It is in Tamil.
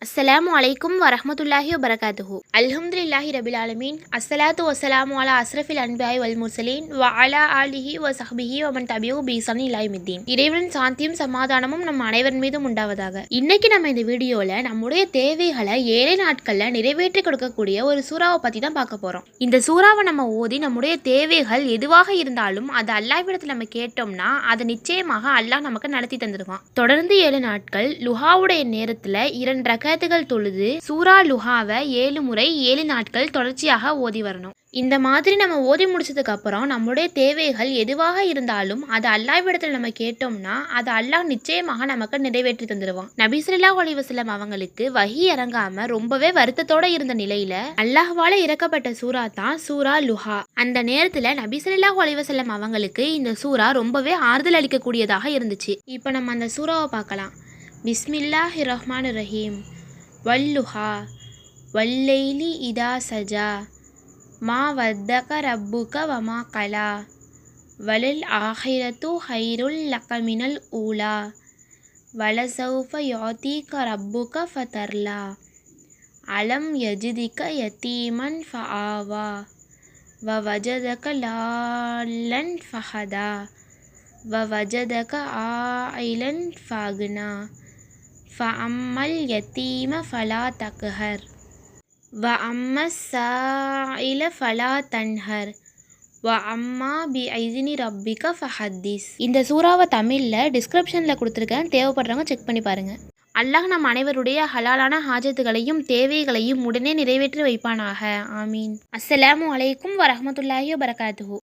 அஸ்ஸலாமு அலைக்கும் வரஹ்மத்துல்லாஹி வபரகாத்துஹு. அல்ஹம்துலில்லாஹி ரபில் ஆலமீன். அஸ்ஸலாத்து வஸ்ஸலாமு அலா அஸ்ரஃபில் அன்பியாய் வல் முர்சலீன் வ அலா ஆலிஹி வ ஸஹ்பிஹி வ மன் தபியஹு பி இஹ்சானின் இலா யௌமித்தீன். இறைவனின் சாந்தியும் சமாதானமும் நம் அனைவர் மீதும் உண்டாவதாக. இன்னைக்கு நம்ம இந்த வீடியோல நம்முடைய தேவைகளை 7 நாட்கள்ல நிறைவேற்றி கொடுக்கக்கூடிய ஒரு சூறாவை பத்தி தான் பார்க்க போறோம். இந்த சூறாவை நம்ம ஓதி நம்முடைய தேவைகள் எதுவாக இருந்தாலும் அது அல்லாஹ்விடத்தில் நம்ம கேட்டோம்னா அதை நிச்சயமாக அல்லாஹ் நமக்கு நடத்தி தந்துடுவான். தொடர்ந்து 7 நாட்கள் லுஹாவுடைய நேரத்துல 2 ரக்காத்துகள் தொழுது சூரா லுஹாவை 7 முறை 7 நாட்கள் தொடர்ச்சியாக ஓதி வரணும். இந்த மாதிரி நம்ம ஓதி முடிச்சதுக்கு அப்புறம் நம்முடைய தேவைகள் எதுவாக இருந்தாலும் அது அல்லாஹ்விடத்தில் நம்ம கேட்டோம்னா அது அல்லாஹ் நிச்சயமாக நமக்கு நிறைவேற்றி தந்துடுவான். நபி ஸல்லல்லாஹு அலைஹி வஸல்லம் அவங்களுக்கு வஹி இறங்காம ரொம்பவே வருத்தத்தோட இருந்த நிலையில அல்லாஹ்வால இறக்கப்பட்ட சூரா தான் சூரா லுஹா. அந்த நேரத்துல நபி ஸல்லல்லாஹு அலைஹி வஸல்லம் அவங்களுக்கு இந்த சூரா ரொம்பவே ஆறுதல் அளிக்கக்கூடியதாக இருந்துச்சு. இப்போ நம்ம அந்த சூறாவை பார்க்கலாம். பிஸ்மில்லாஹிர் ரஹ்மானிர் ரஹீம். வல்லுஹா வல்லைலி இதா சஜா மா வத்தக ரப்புக வமா கலா வலல் ஆஹிரத்து ஹைருல் லக மினல் ஊலா வலசௌஃப யுஅதீக ரப்புக ஃபதர்லா அலம் யஜிதிக யதீமன் ஃபஆவா வவஜதக லால்லன் ஃபஹதா வவஜதக ஆயிலன் ஃபஅக்னா ஃபஅம்மல் யதீம ஃபலா தக்ஹர் வஅம்மஸ் ஸாயில ஃபலா தன்ஹர் வஅம்மா பிஐஸினி ரப்பிக ஃபஹத்திஸ். இந்த சூறாவை தமிழில் டிஸ்கிரிப்ஷனில் கொடுத்துருக்கேன், தேவைப்படுறவங்க செக் பண்ணி பாருங்கள். அல்லாஹ் நம் அனைவருடைய ஹலாலான ஹாஜத்துகளையும் தேவைகளையும் உடனே நிறைவேற்றி வைப்பானாக. ஆமீன். அஸ்ஸலாமு அலைக்கும் வரஹ்மத்துல்லாஹி வபரகாத்துஹு.